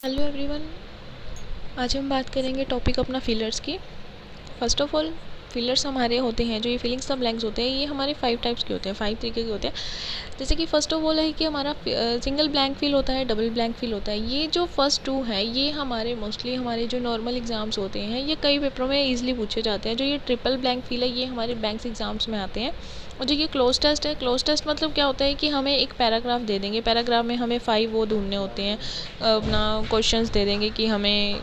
Hello everyone. आज हम बात करेंगे टॉपिक अपना फिलर्स की। फर्स्ट ऑफ ऑल, फिलर्स हमारे होते हैं जो ये फिलिंग्स द ब्लैंक्स होते हैं, ये हमारे 5 टाइप्स के होते हैं, 5 तरीके के होते हैं। जैसे कि फर्स्ट ऑफ ऑल है कि हमारा सिंगल ब्लैंक फिल होता है, डबल ब्लैंक फिल होता है। ये जो फर्स्ट 2 है ये हमारे मोस्टली हमारे जो नॉर्मल एग्ज़ाम्स होते हैं ये कई पेपरों में ईजिली पूछे जाते हैं। जो ये ट्रिपल ब्लैंक फिल है ये हमारे बैंक्स एग्ज़ाम्स में आते हैं। और जो ये क्लोज टेस्ट है, क्लोज टेस्ट मतलब क्या होता है कि हमें एक पैराग्राफ दे देंगे, पैराग्राफ में हमें 5 वो ढूंढने होते हैं, अपना क्वेश्चंस दे देंगे कि हमें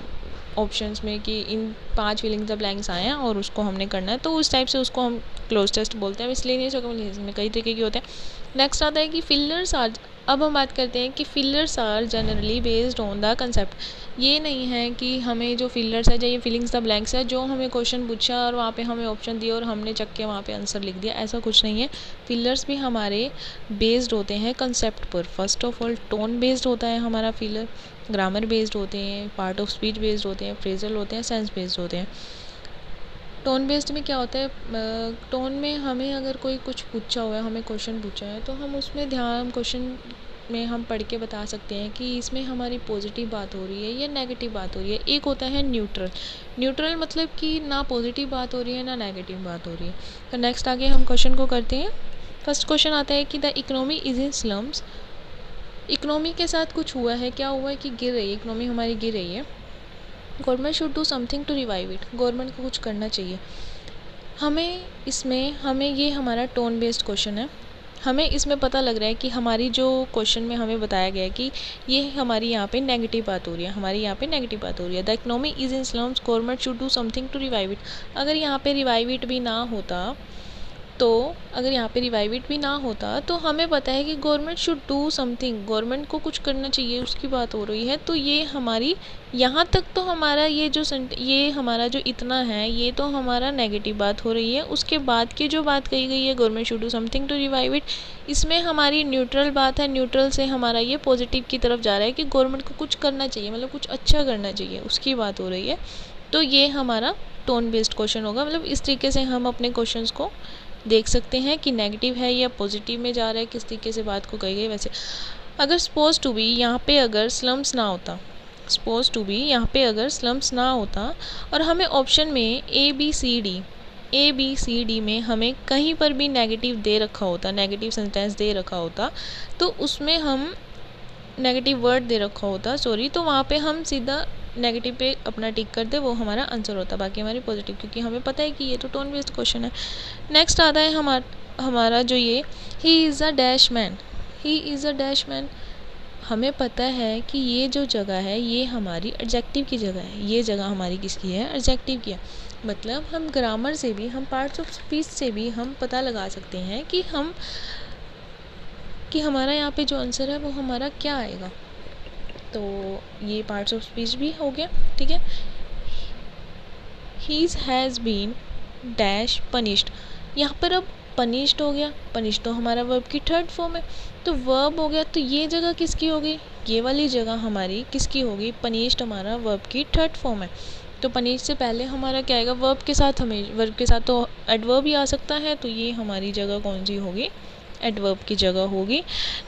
ऑप्शंस में कि इन 5 फिलिंग द ब्लैंक्स आए हैं और उसको हमने करना है, तो उस टाइप से उसको हम क्लोज टेस्ट बोलते हैं। इसलिए नहीं सकते, में कई तरीके के होते हैं। नेक्स्ट आता है कि फिलर्स आर। अब हम बात करते हैं कि fillers are generally based on the concept. ये नहीं है कि हमें जो फिलर्स है, ये फिलिंग्स द ब्लैंक्स है, जो हमें क्वेश्चन पूछा और वहाँ पे हमें ऑप्शन दिए और हमने चक के वहाँ पे आंसर लिख दिया, ऐसा कुछ नहीं है। फिलर्स भी हमारे बेस्ड होते हैं कंसेप्ट पर। First of all tone based होता है हमारा फिलर, ग्रामर बेस्ड होते हैं, पार्ट ऑफ स्पीच बेस्ड होते हैं, फ्रेजल होते हैं, सेंस बेस्ड होते हैं। टोन बेस्ड में क्या होता है, टोन में हमें अगर कोई कुछ पूछा हुआ है, हमें क्वेश्चन पूछा है, तो हम उसमें ध्यान क्वेश्चन में हम पढ़ के बता सकते हैं कि इसमें हमारी पॉजिटिव बात हो रही है या नेगेटिव बात हो रही है। एक होता है न्यूट्रल। न्यूट्रल मतलब कि ना पॉजिटिव बात हो रही है ना नेगेटिव बात हो रही है। तो नेक्स्ट आगे हम क्वेश्चन को करते हैं। फर्स्ट क्वेश्चन आता है कि the economy is in slums. Economy के साथ कुछ हुआ है, क्या हुआ है कि गिर रही है, इकोनॉमी हमारी गिर रही है। Government should do something to revive it. Government को कुछ करना चाहिए। हमें ये हमारा टोन बेस्ड क्वेश्चन है। हमें इसमें पता लग रहा है कि हमारी जो क्वेश्चन में हमें बताया गया है कि ये हमारी यहाँ पे नेगेटिव बात हो रही है, हमारी यहाँ पे नेगेटिव बात हो रही है। The economy is in slums, government should do something to revive it. अगर यहाँ पे रिवाइव इट भी ना होता, तो अगर यहाँ पे रिवाइव इट भी ना होता तो हमें पता है कि government should do something, government को कुछ करना चाहिए, उसकी बात हो रही है। तो ये हमारी यहाँ तक तो हमारा ये हमारा जो इतना है ये तो हमारा नेगेटिव बात हो रही है। उसके बाद की जो बात कही गई है government should do something to revive it, इसमें हमारी न्यूट्रल बात है। न्यूट्रल से हमारा ये पॉजिटिव की तरफ जा रहा है कि गवर्नमेंट को कुछ करना चाहिए, मतलब कुछ अच्छा करना चाहिए, उसकी बात हो रही है। तो ये हमारा टोन बेस्ड क्वेश्चन होगा। मतलब इस तरीके से हम अपने क्वेश्चंस को देख सकते हैं कि नेगेटिव है या पॉजिटिव में जा रहा है, किस तरीके से बात को कही गई। वैसे अगर सपोज टू बी यहाँ पे अगर स्लम्स ना होता, सपोज टू बी यहाँ पे अगर स्लम्स ना होता और हमें ऑप्शन में ए बी सी डी में हमें कहीं पर भी नेगेटिव दे रखा होता, नेगेटिव सेंटेंस दे रखा होता, तो उसमें हम नेगेटिव वर्ड दे रखा होता सॉरी, तो वहाँ पे हम सीधा नेगेटिव पे अपना टिक कर दे, वो हमारा आंसर होता, बाकी हमारी पॉजिटिव, क्योंकि हमें पता है कि ये तो टोन बेस्ड क्वेश्चन है। नेक्स्ट आता है हमारा जो ये he is a dash man. He is a dash man, हमें पता है कि ये जो जगह है ये हमारी एडजेक्टिव की जगह है। ये जगह हमारी किसकी है, एडजेक्टिव की है। मतलब हम ग्रामर से भी, हम पार्ट्स ऑफ स्पीच से भी हम पता लगा सकते हैं कि हमारा यहाँ पे जो आंसर है वो हमारा क्या आएगा। तो ये पार्ट्स ऑफ स्पीच भी हो गया, ठीक है। He's has been dash punished, यहाँ पर अब पनिश्ड हो गया। पनिश्ड तो हमारा वर्ब की थर्ड फॉर्म है, तो वर्ब हो गया, तो ये जगह किसकी होगी, ये वाली जगह हमारी किसकी होगी, पनिश्ड हमारा वर्ब की थर्ड फॉर्म है। तो पनिश्ड से पहले हमारा क्या आएगा, वर्ब के साथ, हमें वर्ब के साथ तो एडवर्ब ही आ सकता है, तो ये हमारी जगह कौन सी होगी, एडवर्ब की जगह होगी।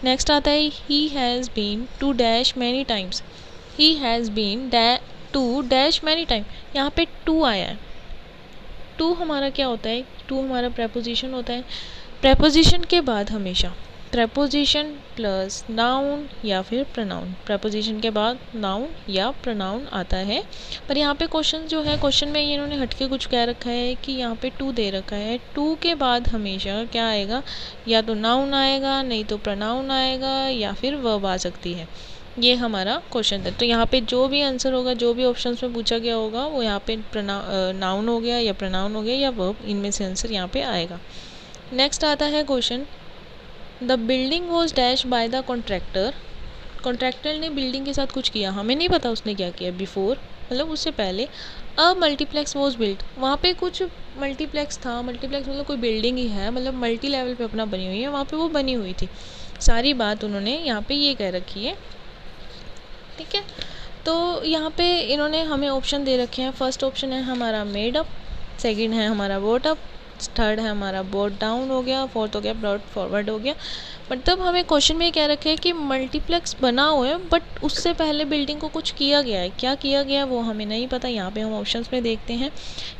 नेक्स्ट आता है he has been to dash many times. He has been to dash many time, यहाँ पे टू आया है। टू हमारा क्या होता है, टू हमारा प्रेपोजिशन होता है। प्रेपोजिशन के बाद हमेशा प्रेपोजिशन प्लस नाउन या फिर प्रनाउन, प्रेपोजिशन के बाद नाउन या प्रनाउन आता है। पर यहाँ पे क्वेश्चन जो है, क्वेश्चन में इन्होंने हटके कुछ कह रखा है कि यहाँ पे टू दे रखा है। टू के बाद हमेशा क्या आएगा, या तो नाउन आएगा, नहीं तो प्रनाउन आएगा, या फिर वर्ब आ सकती है। ये हमारा क्वेश्चन है। तो यहाँ पे जो भी आंसर होगा, जो भी ऑप्शंस में पूछा गया होगा, वो यहाँ पे नाउन हो गया या प्रनाउन हो गया या वर्ब, इनमें से आंसर यहाँ पे आएगा। नेक्स्ट आता है question, the building was dash by the contractor. Contractor ने बिल्डिंग के साथ कुछ किया, हमें नहीं पता उसने क्या किया, बिफोर मतलब उससे पहले। अ मल्टीप्लेक्स वॉज बिल्ट, वहाँ पे कुछ मल्टीप्लेक्स था। मल्टीप्लेक्स मतलब कोई बिल्डिंग ही है, मतलब मल्टी लेवल पे अपना बनी हुई है, वहाँ पे वो बनी हुई थी। सारी बात उन्होंने यहाँ पे ये कह रखी है, ठीक है। तो यहाँ पे इन्होंने हमें ऑप्शन दे रखे हैं। फर्स्ट ऑप्शन है हमारा मेड अप, सेकंड है हमारा बोट अप, थर्ड है हमारा बोट डाउन हो गया, फोर्थ हो गया ब्रॉट फॉरवर्ड हो गया, मतलब हमें क्वेश्चन में क्या रखा है कि मल्टीप्लेक्स बना हुआ है बट उससे पहले बिल्डिंग को कुछ किया गया है, क्या किया गया वो हमें नहीं पता। यहाँ पे हम ऑप्शंस में देखते हैं।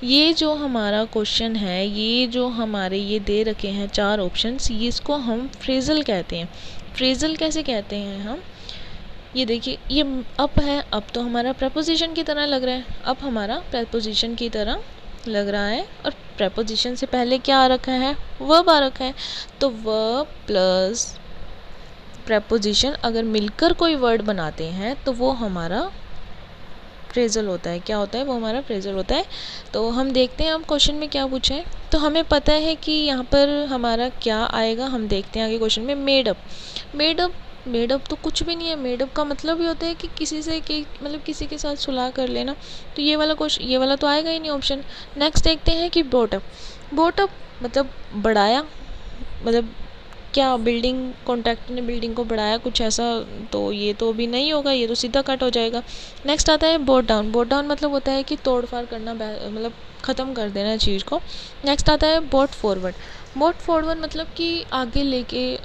ये जो हमारा क्वेश्चन है, ये जो हमारे ये दे रखे हैं 4 ऑप्शंस, ये इसको हम फ्रेजल कहते हैं। फ्रेजल कैसे कहते हैं हम, ये देखिए ये अप है, अप तो हमारा प्रपोजिशन की तरह लग रहा है, अप हमारा प्रपोजिशन की तरह लग रहा है। और प्रपोजिशन से पहले क्या आ रखा है, वर्ब आ रखा है। तो वर्ब प्लस प्रपोजिशन अगर मिलकर कोई वर्ड बनाते हैं तो वो हमारा फ्रेजल होता है। क्या होता है, वो हमारा फ्रेजल होता है। तो हम देखते हैं अब क्वेश्चन में क्या पूछा है। तो हमें पता है कि यहाँ पर हमारा क्या आएगा। हम देखते हैं आगे क्वेश्चन में, made up. Made up, made up तो कुछ भी नहीं है। मेड अप का मतलब ही होता है कि किसी से कि मतलब किसी के साथ सुलह कर लेना। तो ये वाला क्वेश्चन, ये वाला तो आएगा ही नहीं ऑप्शन। नेक्स्ट देखते हैं कि बोट अप। बोट अप मतलब बढ़ाया, मतलब क्या बिल्डिंग कॉन्ट्रैक्टर ने बिल्डिंग को बढ़ाया कुछ ऐसा, तो ये तो अभी नहीं होगा, ये तो सीधा कट हो जाएगा। नेक्स्ट आता है बोट डाउन। बोट डाउन मतलब होता है कि तोड़ फाड़ करना, मतलब ख़त्म कर देना चीज़ को। नेक्स्ट आता है बोट फॉरवर्ड। बोट फॉरवर्ड मतलब कि आगे लेके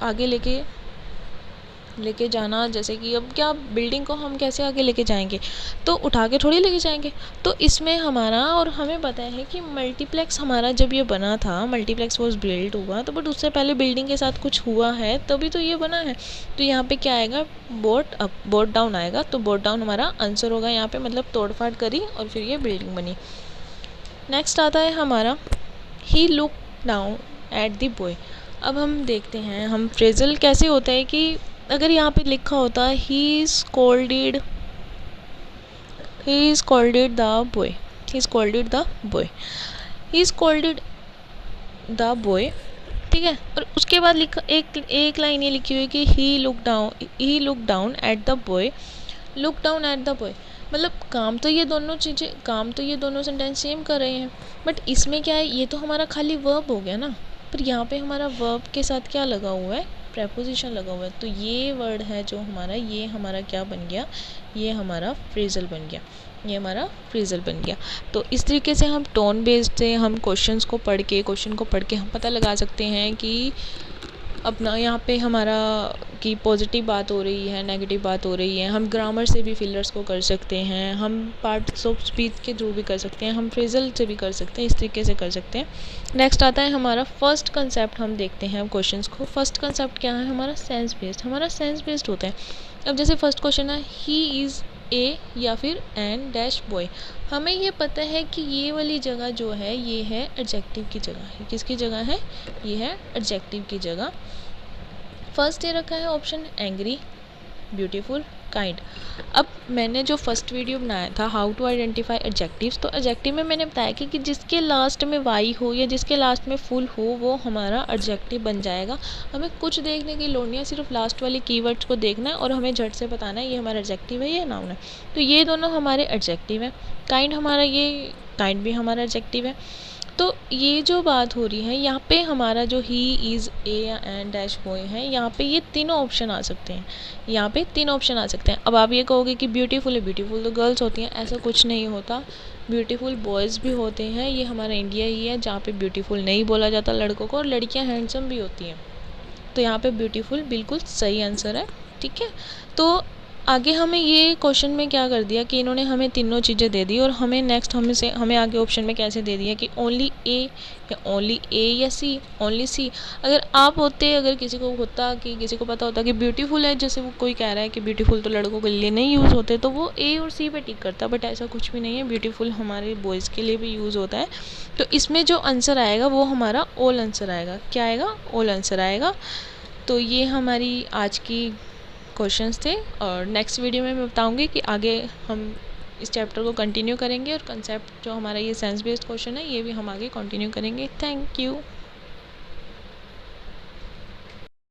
जाना। जैसे कि अब क्या बिल्डिंग को हम कैसे आगे लेके जाएंगे, तो उठा के थोड़ी लेके जाएंगे। तो इसमें हमारा, और हमें पता है कि मल्टीप्लेक्स हमारा जब ये बना था, मल्टीप्लेक्स वॉज बिल्ड हुआ, तो बट उससे पहले बिल्डिंग के साथ कुछ हुआ है तभी तो ये बना है। तो यहाँ पे क्या आएगा, बोट अप, बोट डाउन आएगा। तो बोट डाउन हमारा आंसर होगा यहाँ पे, मतलब तोड़ फाड़ करी और फिर ये बिल्डिंग बनी। नेक्स्ट आता है हमारा, he look down at the boy. अब हम देखते हैं हम फ्रेजल कैसे होता है कि अगर यहाँ पे लिखा होता he scolded the boy, he scolded the boy, he scolded the boy, ठीक है। और उसके बाद लिखा एक लाइन ये लिखी हुई है कि he look down at the boy, look down at the boy. मतलब काम तो ये दोनों सेंटेंस सेम कर रहे हैं, बट इसमें क्या है, ये तो हमारा खाली वर्ब हो गया ना, पर यहाँ पे हमारा वर्ब के साथ क्या लगा हुआ है, प्रेपोजिशन लगा हुआ है। तो ये वर्ड है जो हमारा, ये हमारा क्या बन गया, ये हमारा फ्रेजल बन गया, ये हमारा फ्रेजल बन गया। तो इस तरीके से हम टोन बेस्ड से हम क्वेश्चन को पढ़ के हम पता लगा सकते हैं कि अपना यहाँ पे हमारा कि पॉजिटिव बात हो रही है, नेगेटिव बात हो रही है। हम ग्रामर से भी फिलर्स को कर सकते हैं, हम पार्ट्स ऑफ स्पीच के थ्रू भी कर सकते हैं, हम फ्रेजल से भी कर सकते हैं, इस तरीके से कर सकते हैं। नेक्स्ट आता है हमारा फर्स्ट कंसेप्ट। हम देखते हैं अब क्वेश्चंस को। फर्स्ट कंसेप्ट क्या है हमारा, सेंस बेस्ड। हमारा सेंस बेस्ड होता है। अब जैसे फर्स्ट क्वेश्चन है, ही इज़ ए या फिर एन डैश बॉय। हमें ये पता है कि ये वाली जगह जो है ये है एडजेक्टिव की जगह है। किसकी जगह है, ये है एडजेक्टिव की जगह। फर्स्ट ये रखा है ऑप्शन एंग्री, ब्यूटीफुल, काइंड। अब मैंने जो फर्स्ट वीडियो बनाया था हाउ टू आइडेंटिफाई एडजेक्टिव्स, तो एडजेक्टिव में मैंने बताया कि जिसके लास्ट में वाई हो या जिसके लास्ट में फुल हो वो हमारा एडजेक्टिव बन जाएगा। हमें कुछ देखने की लोड़ नहीं है, सिर्फ लास्ट वाले कीवर्ड्स को देखना है और हमें झट से बताना है ये हमारा एडजेक्टिव है, ये नाउन है। तो ये दोनों हमारे एडजेक्टिव है। काइंड हमारा, ये काइंड भी हमारा एडजेक्टिव है। तो ये जो बात हो रही है यहाँ पे हमारा जो ही इज़ ए या एन डैश बॉय है, यहाँ पे ये तीनों ऑप्शन आ सकते हैं, यहाँ पे 3 ऑप्शन आ सकते हैं। अब आप ये कहोगे कि ब्यूटीफुल है, ब्यूटीफुल तो गर्ल्स होती हैं, ऐसा कुछ नहीं होता। ब्यूटीफुल बॉयज़ भी होते हैं। ये हमारा इंडिया ही है जहाँ पे ब्यूटीफुल नहीं बोला जाता लड़कों को, और लड़कियाँ हैंडसम भी होती हैं। तो यहाँ पे ब्यूटीफुल बिल्कुल सही आंसर है, ठीक है। तो आगे हमें ये क्वेश्चन में क्या कर दिया कि इन्होंने हमें तीनों चीज़ें दे दी, और हमें नेक्स्ट हमें आगे ऑप्शन में कैसे दे दिया कि ओनली ए या सी, ओनली सी। अगर आप होते, अगर किसी को होता कि किसी को पता होता कि ब्यूटीफुल है, जैसे वो कोई कह रहा है कि ब्यूटीफुल तो लड़कों के लिए नहीं यूज़ होते, तो वो ए और सी पे टिक करता, बट ऐसा कुछ भी नहीं है। ब्यूटीफुल हमारे बॉयज़ के लिए भी यूज़ होता है। तो इसमें जो आंसर आएगा वो हमारा ऑल आंसर आएगा। क्या आएगा, ऑल आंसर आएगा। तो ये हमारी आज की क्वेश्चंस थे, और नेक्स्ट वीडियो में मैं बताऊंगी कि आगे हम इस चैप्टर को कंटिन्यू करेंगे, और कंसेप्ट जो हमारा ये सेंस बेस्ड क्वेश्चन है ये भी हम आगे कंटिन्यू करेंगे। Thank you.